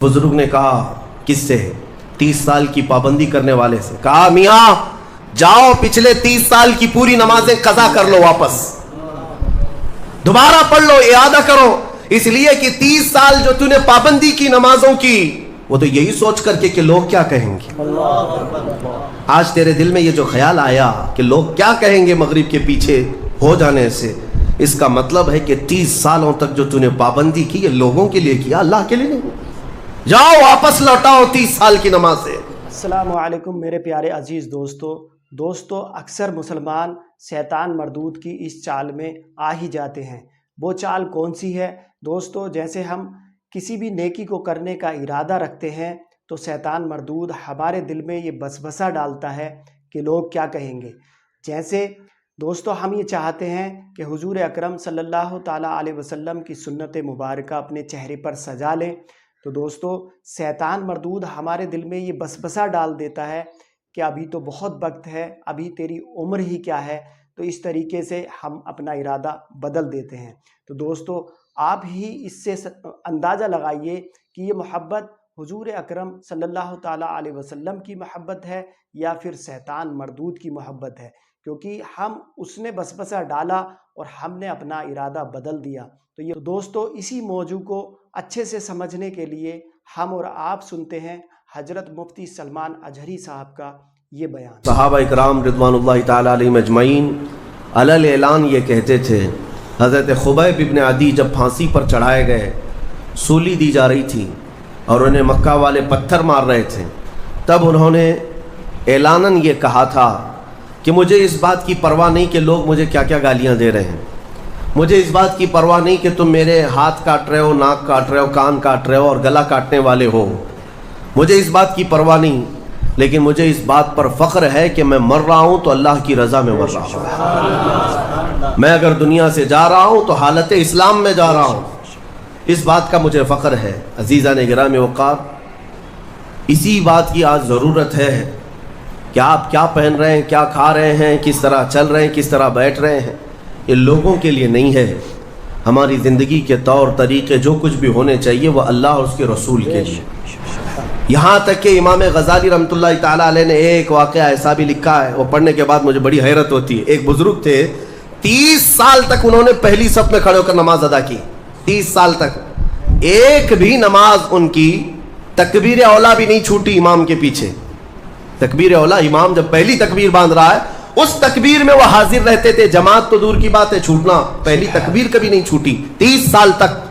बुजुर्ग ने कहा किससे? 30 साल की पाबंदी करने वाले से। कहा मियाँ जाओ पिछले 30 साल की पूरी नमाजें कज़ा कर लो, वापस दोबारा पढ़ लो, इआदा करो, इसलिए कि 30 साल जो तूने पाबंदी की नमाजों की वो तो यही सोच करके कि लोग क्या कहेंगे। आज तेरे दिल में ये जो ख्याल आया कि लोग क्या कहेंगे मगरिब के पीछे हो जाने से, इसका मतलब है कि 30 सालों तक जो तूने पाबंदी की ये लोगों के लिए किया, अल्लाह के लिए नहीं। जाओ वापस लौटाओ 30 साल की नमाज से। अस्सलामु अलैकुम मेरे प्यारे अजीज़ दोस्तों, अक्सर मुसलमान शैतान मरदूद की इस चाल में आ ही जाते हैं। वो चाल कौन सी है दोस्तों? जैसे हम किसी भी नेकी को करने का इरादा रखते हैं तो शैतान मरदूद हमारे दिल में ये बसबसा डालता है कि लोग क्या कहेंगे। जैसे दोस्तों हम ये चाहते हैं कि हुजूर अकरम सल्लल्लाहु ताला अलैहि वसल्लम की सुन्नत मुबारका अपने चेहरे पर सजा लें, तो दोस्तों शैतान मरदूद हमारे दिल में ये बसबसा डाल देता है कि अभी तो बहुत वक्त है, अभी तेरी उम्र ही क्या है। तो इस तरीके से हम अपना इरादा बदल देते हैं। तो दोस्तों आप ही इससे अंदाज़ा लगाइए कि ये मोहब्बत हुजूर अकरम सल्लल्लाहु ताला अलैहि वसल्लम की मोहब्बत है या फिर शैतान मरदूद की मोहब्बत है, क्योंकि हम उसने बसबसा डाला और हमने अपना इरादा बदल दिया। तो ये दोस्तों इसी मौजू को अच्छे से समझने के लिए हम और आप सुनते हैं हजरत मुफ्ती सलमान अजहरी साहब का ये बयान। सहाबा इकराम रिज़वानुल्लाहि ताला अलैहिम अजमईन अलल ऐलान ये कहते थे, हज़रत खुबैब इब्न अदी जब फांसी पर चढ़ाए गए, सूली दी जा रही थी और उन्हें मक्का वाले पत्थर मार रहे थे, तब उन्होंने ऐलानन ये कहा था कि मुझे इस बात की परवाह नहीं कि लोग मुझे क्या क्या गालियाँ दे रहे हैं, मुझे इस बात की परवाह नहीं कि तुम मेरे हाथ काट रहे हो, नाक काट रहे हो, कान काट रहे हो और गला काटने वाले हो, मुझे इस बात की परवाह नहीं, लेकिन मुझे इस बात पर फ़ख्र है कि मैं मर रहा हूँ तो अल्लाह की रज़ा में मर रहा हूँ। मैं अगर दुनिया से जा रहा हूँ तो हालत इस्लाम में जा रहा हूँ, इस बात का मुझे फ़ख्र है। अज़ीज़ान गिराम वक़ार, इसी बात की आज ज़रूरत है कि आप क्या पहन रहे हैं, क्या खा रहे हैं, किस तरह चल रहे हैं, किस तरह बैठ रहे हैं, ये लोगों के लिए नहीं है। हमारी ज़िंदगी के तौर तरीक़े जो कुछ भी होने चाहिए वह अल्लाह और उसके रसूल के लिए। यहाँ तक कि इमाम गज़ाली रहमतुल्लाहि ताला अलैह ने एक वाक़या ऐसा भी लिखा है, वो पढ़ने के बाद मुझे बड़ी हैरत होती है। एक बुज़ुर्ग थे, 30 साल तक उन्होंने पहली सफ़ में खड़े होकर नमाज अदा की। 30 साल तक एक भी नमाज उनकी तकबीर औला भी नहीं छूटी इमाम के पीछे। तकबीर औला, इमाम जब पहली तकबीर बांध रहा है उस तकबीर में वो हाजिर रहते थे। जमात तो दूर की बात है, छूटना, पहली तकबीर कभी नहीं छूटी 30 साल तक।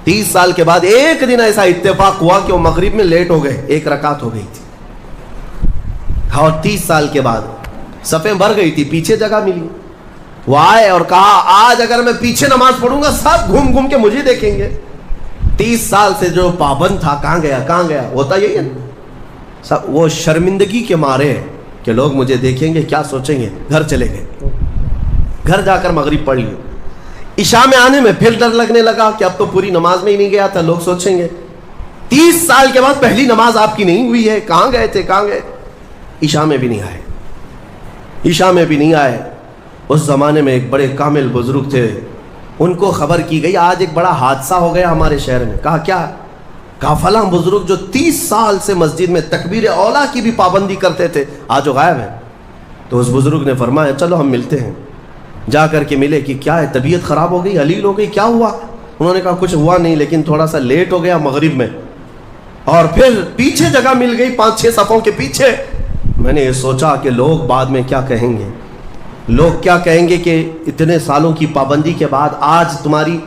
30 साल के बाद एक दिन ऐसा इत्तेफाक हुआ कि वो मगरिब में लेट हो गए, एक रकात हो गई थी और 30 साल के बाद सफ़ें भर गई थी, पीछे जगह मिली। वो आए और कहा आज अगर मैं पीछे नमाज पढ़ूंगा सब घूम घूम के मुझे देखेंगे। 30 साल से जो पाबंद था कहाँ गया, कहाँ गया? होता यही है सब। वो शर्मिंदगी के मारे कि लोग मुझे देखेंगे, क्या सोचेंगे, घर चले गए। घर जाकर मगरिब पढ़ ली। इशा में आने में फिर डर लगने लगा कि अब तो पूरी नमाज में ही नहीं गया था, लोग सोचेंगे। 30 साल के बाद पहली नमाज आपकी नहीं हुई है, कहाँ गए थे, कहाँ गए? इशा में भी नहीं आए, इशा में भी नहीं आए। उस ज़माने में एक बड़े कामिल बुजुर्ग थे, उनको खबर की गई आज एक बड़ा हादसा हो गया हमारे शहर में। कहा क्या? कहा फलां बुजुर्ग जो 30 साल से मस्जिद में तकबीर औला की भी पाबंदी करते थे आज वो गायब है। तो उस बुजुर्ग ने फरमाया चलो हम मिलते हैं। जा कर के मिले कि क्या है, तबीयत ख़राब हो गई, हलील हो गई, क्या हुआ? उन्होंने कहा कुछ हुआ नहीं, लेकिन थोड़ा सा लेट हो गया मगरिब में और फिर पीछे जगह मिल गई 5-6 सफ़ों के पीछे। मैंने ये सोचा कि लोग बाद में क्या कहेंगे, लोग क्या कहेंगे कि इतने सालों की पाबंदी के बाद आज तुम्हारी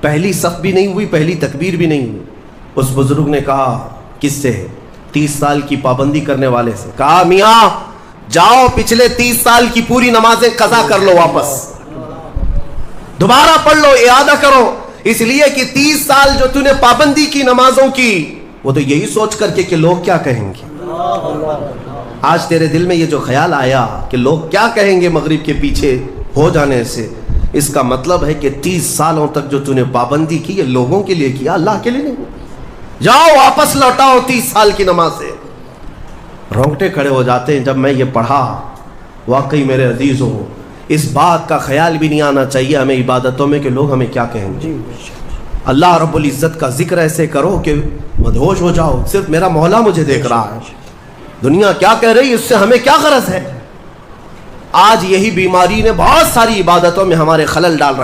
पहली सफ़ भी नहीं हुई, पहली तकबीर भी नहीं हुई। उस बुजुर्ग ने कहा किससे? 30 साल की पाबंदी करने वाले से। कहा मियाँ जाओ पिछले 30 साल की पूरी नमाजें कज़ा कर लो, वापस दोबारा पढ़ लो, इआदा करो, इसलिए कि 30 साल जो तूने पाबंदी की नमाजों की वो तो यही सोच करके कि लोग क्या कहेंगे। आज तेरे दिल में ये जो ख्याल आया कि लोग क्या कहेंगे मगरिब के पीछे हो जाने से, इसका मतलब है कि 30 सालों तक जो तूने पाबंदी की ये लोगों के लिए किया, अल्लाह के लिए नहीं। जाओ वापस लौटाओ 30 साल की नमाज से। रोंगटे खड़े हो जाते हैं जब मैं ये पढ़ा। वाकई मेरे अजीज़ों, इस बात का ख्याल भी नहीं आना चाहिए हमें इबादतों में कि लोग हमें क्या कहेंगे। اللہ رب العزت کا ذکر ایسے کرو کہ مدہوش ہو جاؤ، صرف میرا مولا مجھے دیکھ رہا ہے، دنیا کیا کہہ رہی ہے اس سے ہمیں کیا غرض ہے۔ آج یہی بیماری نے بہت ساری عبادتوں میں ہمارے خلل ڈال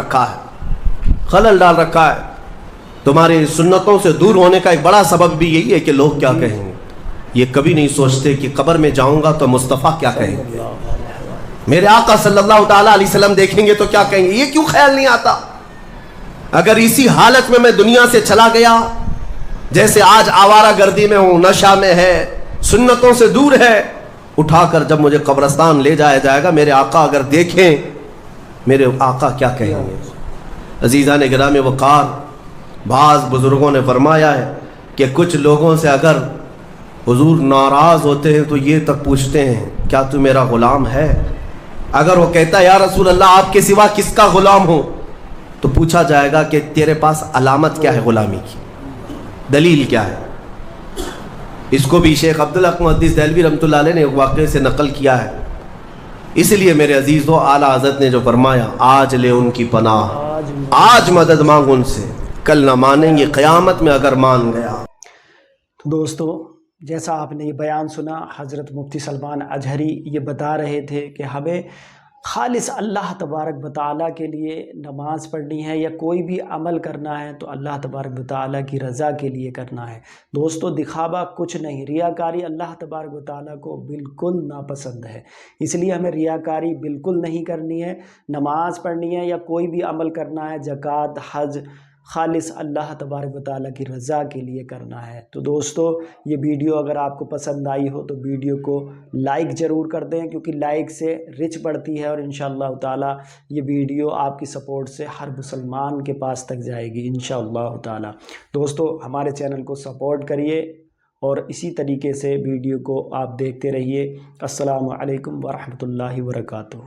رکھا ہے۔ تمہاری سنتوں سے دور ہونے کا ایک بڑا سبب بھی یہی ہے کہ لوگ کیا کہیں گے، یہ کبھی نہیں سوچتے کہ قبر میں جاؤں گا تو مصطفیٰ کیا کہیں گے، میرے آقا صلی اللہ تعالیٰ علیہ وسلم دیکھیں گے تو کیا کہیں گے، یہ کیوں خیال نہیں آتا۔ اگر اسی حالت میں دنیا سے چلا گیا، جیسے آج آوارہ گردی میں ہوں، نشہ میں ہے، سنتوں سے دور ہے، اٹھا کر جب مجھے قبرستان لے جایا جائے گا، میرے آقا اگر دیکھیں، میرے آقا کیا کہیں گے۔ عزیزان گرام وقار، بعض بزرگوں نے فرمایا ہے کہ کچھ لوگوں سے اگر حضور ناراض ہوتے ہیں تو یہ تک پوچھتے ہیں کیا تو میرا غلام ہے؟ اگر وہ کہتا ہے یا رسول اللہ آپ کے سوا کس کا غلام ہوں، تو پوچھا جائے گا کہ تیرے پاس علامت کیا ہے غلامی کی، دلیل کیا ہے۔ اس کو بھی شیخ عبدالحق محدث دہلوی رحمۃ اللہ علیہ نے ایک واقعے سے نقل کیا ہے۔ اس لیے میرے عزیزو، اعلیٰ حضرت نے جو فرمایا آج لے ان کی پناہ، آج مدد مانگ ان سے، کل نہ مانیں گے قیامت میں اگر مان گیا۔ تو دوستو، جیسا آپ نے یہ بیان سنا، حضرت مفتی سلمان اجہری یہ بتا رہے تھے کہ ہمیں خالص اللہ تبارک و تعالیٰ کے لیے نماز پڑھنی ہے یا کوئی بھی عمل کرنا ہے تو اللہ تبارک و تعالیٰ کی رضا کے لیے کرنا ہے۔ دوستو، دکھاوا کچھ نہیں، ریاکاری اللہ تبارک و تعالیٰ کو بالکل ناپسند ہے، اس لیے ہمیں ریاکاری بالکل نہیں کرنی ہے۔ نماز پڑھنی ہے یا کوئی بھی عمل کرنا ہے، زکوٰۃ، حج، خالص اللہ تبارک و تعالیٰ کی رضا کے لیے کرنا ہے۔ تو دوستو، یہ ویڈیو اگر آپ کو پسند آئی ہو تو ویڈیو کو لائک ضرور کر دیں، کیونکہ لائک سے رچ بڑھتی ہے، اور انشاءاللہ تعالیٰ یہ ویڈیو آپ کی سپورٹ سے ہر مسلمان کے پاس تک جائے گی انشاءاللہ تعالیٰ۔ دوستو، ہمارے چینل کو سپورٹ کریے اور اسی طریقے سے ویڈیو کو آپ دیکھتے رہیے۔ السلام علیکم ورحمۃ اللہ وبرکاتہ۔